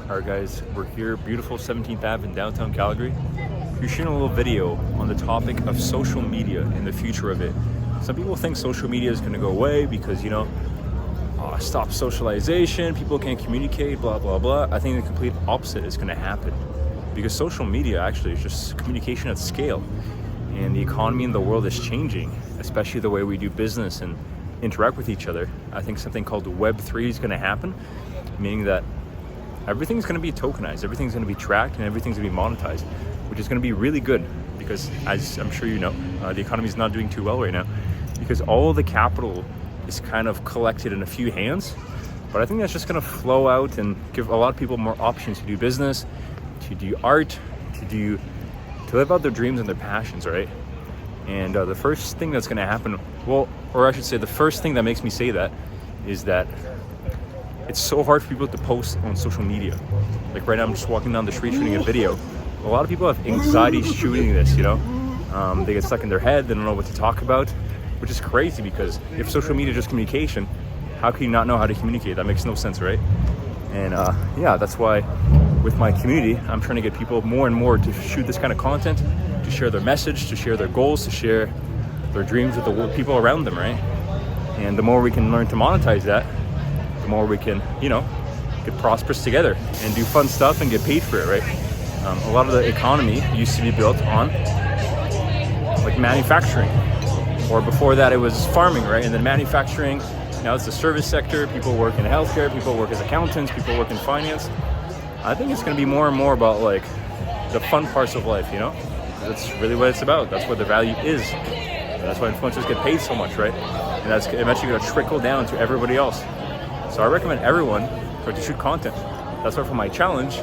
Alright guys, we're here, beautiful 17th Ave in downtown Calgary. We're shooting a little video on the topic of social media and the future of it. Some people think social media is going to go away because, stop socialization, people can't communicate, blah, blah, blah. I think the complete opposite is going to happen because social media actually is just communication at scale. And the economy in the world is changing, especially the way we do business and interact with each other. I think something called Web3 is going to happen, meaning that everything's going to be tokenized, everything's going to be tracked, and everything's going to be monetized, which is going to be really good because, as I'm sure you know, the economy is not doing too well right now because all the capital is kind of collected in a few hands. But I think that's just going to flow out and give a lot of people more options to do business, to do art, to live out their dreams and their passions, right? And the first thing that's going to happen, or I should say the first thing that makes me say that is that it's so hard for people to post on social media. Like right now I'm just walking down the street shooting a video. A lot of people have anxiety shooting this, they get stuck in their head, they don't know what to talk about, which is crazy because if social media is just communication, how can you not know how to communicate? That makes no sense, right? And that's why with my community, I'm trying to get people more and more to shoot this kind of content, to share their message, to share their goals, to share their dreams with the people around them, right? And the more we can learn to monetize that, the more we can, get prosperous together and do fun stuff and get paid for it, right? A lot of the economy used to be built on like manufacturing, or before that it was farming, right? And then manufacturing, now it's the service sector, people work in healthcare, people work as accountants, people work in finance. I think it's going to be more and more about like the fun parts of life, That's really what it's about. That's what the value is. That's why influencers get paid so much, right? And that's eventually going to trickle down to everybody else. So I recommend everyone to shoot content. That's why for my challenge,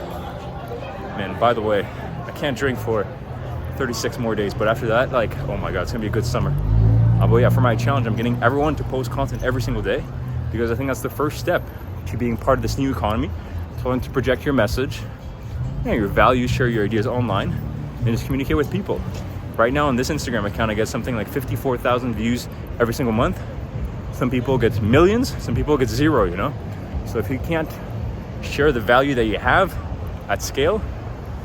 man, by the way, I can't drink for 36 more days, but after that, oh my God, it's gonna be a good summer. But yeah, for my challenge, I'm getting everyone to post content every single day because I think that's the first step to being part of this new economy. So I want to project your message, your values, share your ideas online, and just communicate with people. Right now on this Instagram account, I get something like 54,000 views every single month. Some people get millions, some people get zero, So if you can't share the value that you have at scale,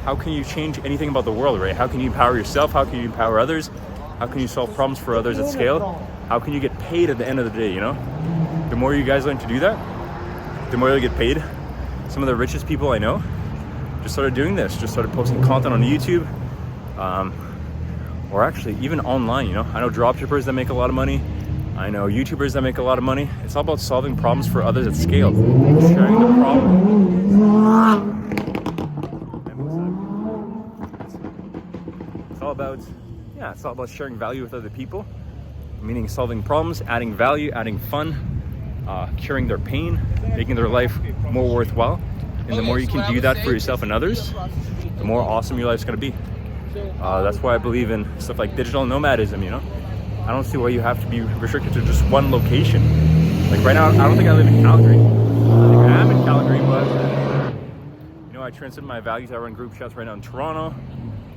how can you change anything about the world, right? How can you empower yourself? How can you empower others? How can you solve problems for others at scale? How can you get paid at the end of the day, The more you guys learn to do that, the more you'll get paid. Some of the richest people I know just started doing this, just started posting content on YouTube, or actually even online, I know dropshippers that make a lot of money. I know YouTubers that make a lot of money. It's all about solving problems for others at scale, sharing the problem. It's all about sharing value with other people, meaning solving problems, adding value, adding fun, curing their pain, making their life more worthwhile. And the more you can do that for yourself and others, the more awesome your life's gonna be. That's why I believe in stuff like digital nomadism, I don't see why you have to be restricted to just one location. Like right now, I don't think I live in Calgary. I think I am in Calgary, but I transcend my values. I run group chats right now in Toronto,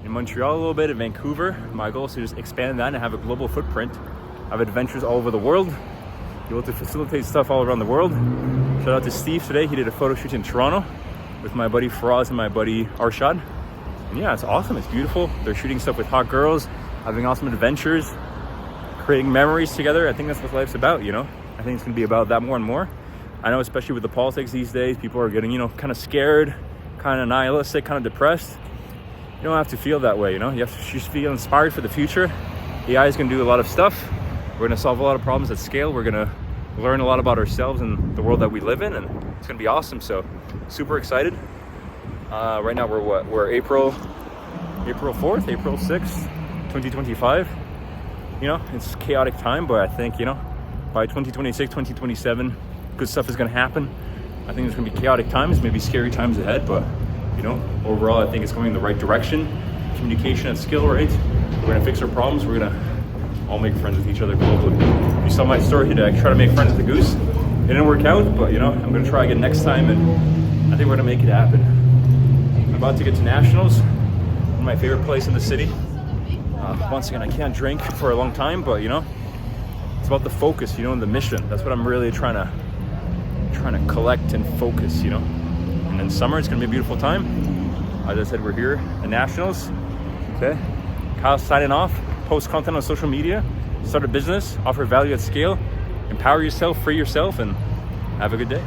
in Montreal a little bit, in Vancouver. My goal is to just expand that and have a global footprint. I have adventures all over the world, be able to facilitate stuff all around the world. Shout out to Steve today. He did a photo shoot in Toronto with my buddy Faraz and my buddy Arshad. And yeah, it's awesome. It's beautiful. They're shooting stuff with hot girls, having awesome adventures, creating memories together. I think that's what life's about, I think it's going to be about that more and more. I know, especially with the politics these days, people are getting, kind of scared, kind of nihilistic, kind of depressed. You don't have to feel that way, You have to just feel inspired for the future. AI is going to do a lot of stuff. We're going to solve a lot of problems at scale. We're going to learn a lot about ourselves and the world that we live in, and it's going to be awesome. So, super excited. Right now we're April 4th, April 6th, 2025. It's chaotic time, but I think, by 2026, 2027, good stuff is going to happen. I think there's going to be chaotic times, maybe scary times ahead, but, overall, I think it's going in the right direction. Communication and skill, right? We're going to fix our problems. We're going to all make friends with each other globally. You saw my story today. I tried to make friends with the goose. It didn't work out, but, I'm going to try again next time, and I think we're going to make it happen. I'm about to get to Nationals, one of my favorite places in the city. Once again, I can't drink for a long time, but it's about the focus, and the mission. That's what I'm really trying to collect and focus, And then summer, it's gonna be a beautiful time. As I said, we're here at Nationals. Okay, Kyle signing off. Post content on social media, start a business, offer value at scale, empower yourself, free yourself, and have a good day.